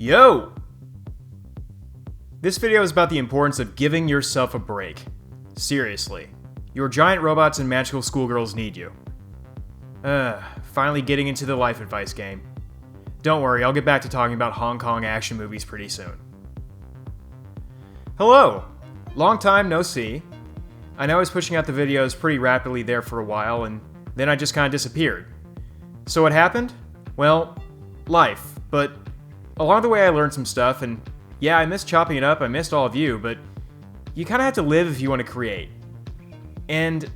Yo! This video is about the importance of giving yourself a break. Seriously. Your giant robots and magical schoolgirls need you. Finally getting into the life advice game. Don't worry, I'll get back to talking about Hong Kong action movies pretty soon. Hello! Long time no see. I know I was pushing out the videos pretty rapidly there for a while, and then I just kind of disappeared. So what happened? Well, life. But along the way I learned some stuff, and yeah, I missed chopping it up, I missed all of you, but you kind of have to live if you want to create. And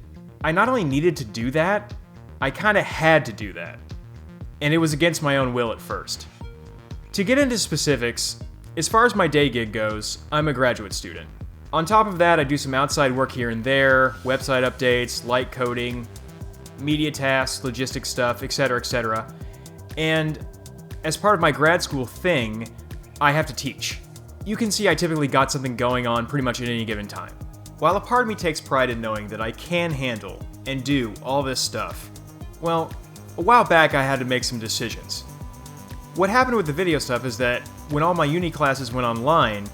I not only needed to do that, I kind of had to do that. And it was against my own will at first. To get into specifics, as far as my day gig goes, I'm a graduate student. On top of that, I do some outside work here and there, website updates, light coding, media tasks, logistics stuff, etc., etc. And as part of my grad school thing, I have to teach. You can see I typically got something going on pretty much at any given time. While a part of me takes pride in knowing that I can handle and do all this stuff, well, a while back I had to make some decisions. What happened with the video stuff is that when all my uni classes went online,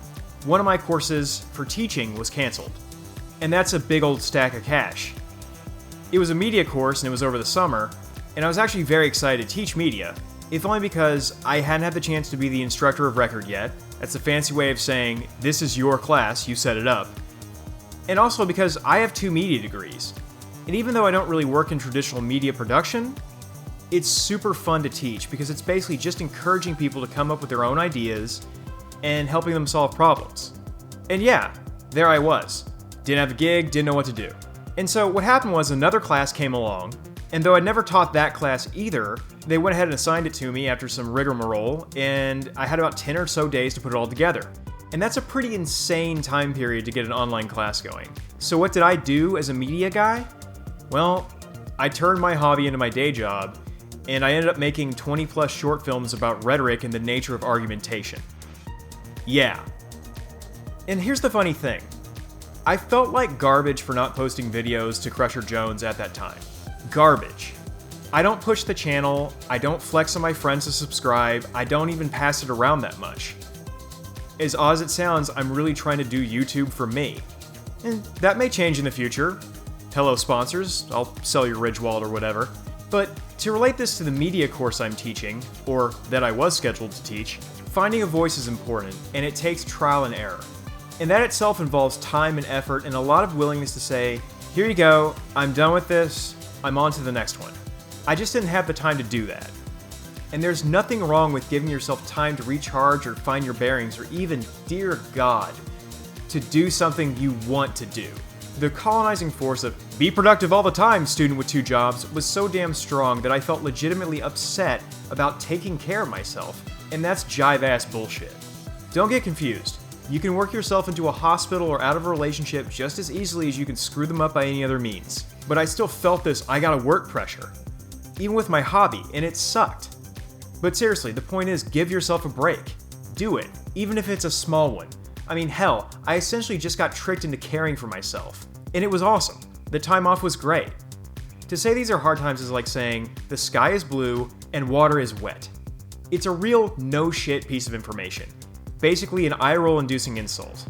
one of my courses for teaching was canceled. And that's a big old stack of cash. It was a media course and it was over the summer, and I was actually very excited to teach media, if only because I hadn't had the chance to be the instructor of record yet. That's a fancy way of saying, this is your class, you set it up. And also because I have 2 media degrees. And even though I don't really work in traditional media production, it's super fun to teach because it's basically just encouraging people to come up with their own ideas and helping them solve problems. And yeah, there I was. Didn't have a gig, didn't know what to do. And so what happened was another class came along, and though I'd never taught that class either, they went ahead and assigned it to me after some rigmarole, and I had about 10 or so days to put it all together. And that's a pretty insane time period to get an online class going. So what did I do as a media guy? Well, I turned my hobby into my day job, and I ended up making 20 plus short films about rhetoric and the nature of argumentation. Yeah. And here's the funny thing. I felt like garbage for not posting videos to Crusher Jones at that time. Garbage. I don't push the channel, I don't flex on my friends to subscribe, I don't even pass it around that much. As odd as it sounds, I'm really trying to do YouTube for me. And that may change in the future. Hello sponsors, I'll sell your Ridge wallet or whatever. But to relate this to the media course I'm teaching, or that I was scheduled to teach, finding a voice is important, and it takes trial and error. And that itself involves time and effort and a lot of willingness to say, here you go, I'm done with this, I'm on to the next one. I just didn't have the time to do that. And there's nothing wrong with giving yourself time to recharge or find your bearings, or even, dear God, to do something you want to do. The colonizing force of, be productive all the time, student with 2 jobs, was so damn strong that I felt legitimately upset about taking care of myself, and that's jive-ass bullshit. Don't get confused. You can work yourself into a hospital or out of a relationship just as easily as you can screw them up by any other means. But I still felt this I gotta work pressure. Even with my hobby, and it sucked. But seriously, the point is, give yourself a break. Do it, even if it's a small one. I mean, hell, I essentially just got tricked into caring for myself. And it was awesome. The time off was great. To say these are hard times is like saying, the sky is blue and water is wet. It's a real no shit piece of information. Basically an eye-roll inducing insult.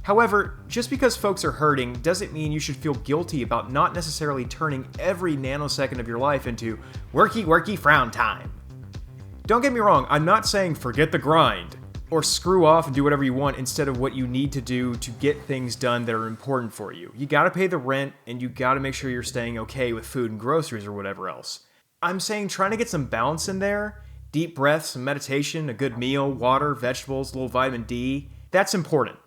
However, just because folks are hurting doesn't mean you should feel guilty about not necessarily turning every nanosecond of your life into worky worky frown time. Don't get me wrong, I'm not saying forget the grind, or screw off and do whatever you want instead of what you need to do to get things done that are important for you. You gotta pay the rent, and you gotta make sure you're staying okay with food and groceries or whatever else. I'm saying trying to get some balance in there, deep breaths, some meditation, a good meal, water, vegetables, a little vitamin D, that's important.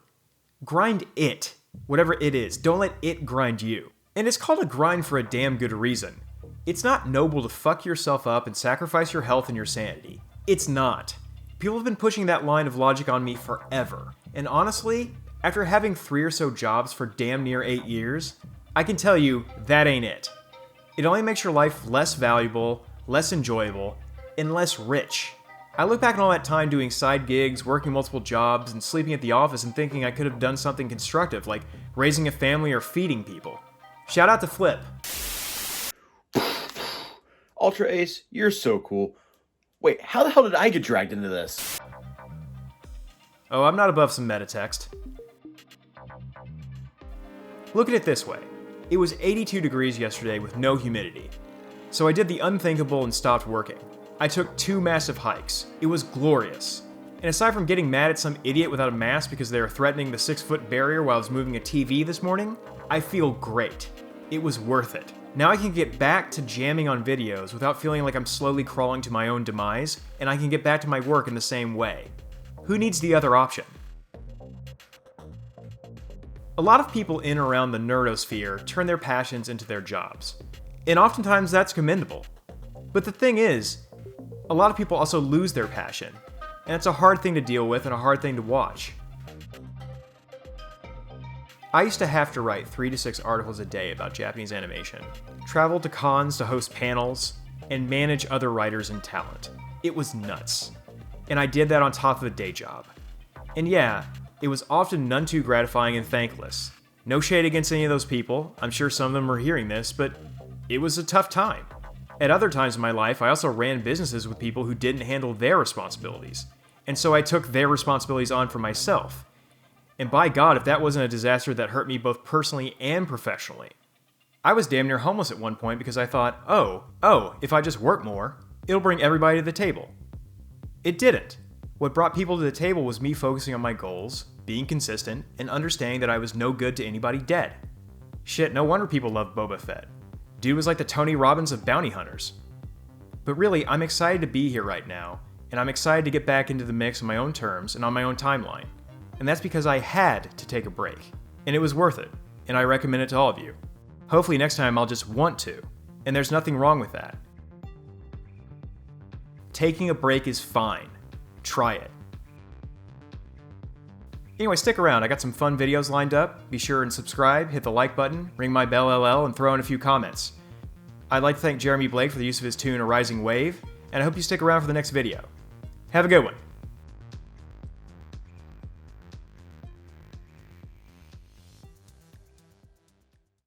Grind it, whatever it is. Don't let it grind you. And it's called a grind for a damn good reason. It's not noble to fuck yourself up and sacrifice your health and your sanity. It's not. People have been pushing that line of logic on me forever. And honestly, after having 3 or so jobs for damn near 8 years, I can tell you that ain't it. It only makes your life less valuable, less enjoyable, and less rich. I look back on all that time doing side gigs, working multiple jobs, and sleeping at the office and thinking I could have done something constructive, like raising a family or feeding people. Shout out to Flip. Ultra Ace, you're so cool. Wait, how the hell did I get dragged into this? Oh, I'm not above some meta text. Look at it this way. It was 82 degrees yesterday with no humidity. So I did the unthinkable and stopped working. I took 2 massive hikes. It was glorious. And aside from getting mad at some idiot without a mask because they were threatening the 6-foot barrier while I was moving a TV this morning, I feel great. It was worth it. Now I can get back to jamming on videos without feeling like I'm slowly crawling to my own demise, and I can get back to my work in the same way. Who needs the other option? A lot of people in and around the nerdosphere turn their passions into their jobs. And oftentimes that's commendable. But the thing is, a lot of people also lose their passion. And it's a hard thing to deal with and a hard thing to watch. I used to have to write 3 to 6 articles a day about Japanese animation, travel to cons to host panels, and manage other writers and talent. It was nuts. And I did that on top of a day job. And yeah, it was often none too gratifying and thankless. No shade against any of those people, I'm sure some of them are hearing this, but it was a tough time. At other times in my life, I also ran businesses with people who didn't handle their responsibilities. And so I took their responsibilities on for myself. And by God, if that wasn't a disaster that hurt me both personally and professionally. I was damn near homeless at one point because I thought, oh, if I just work more, it'll bring everybody to the table. It didn't. What brought people to the table was me focusing on my goals, being consistent, and understanding that I was no good to anybody dead. Shit, no wonder people love Boba Fett. Dude was like the Tony Robbins of bounty hunters. But really, I'm excited to be here right now, and I'm excited to get back into the mix on my own terms and on my own timeline. And that's because I had to take a break. And it was worth it, and I recommend it to all of you. Hopefully next time I'll just want to, and there's nothing wrong with that. Taking a break is fine. Try it. Anyway, stick around, I got some fun videos lined up. Be sure and subscribe, hit the like button, ring my bell LL, and throw in a few comments. I'd like to thank Jeremy Blake for the use of his tune A Rising Wave, and I hope you stick around for the next video. Have a good one.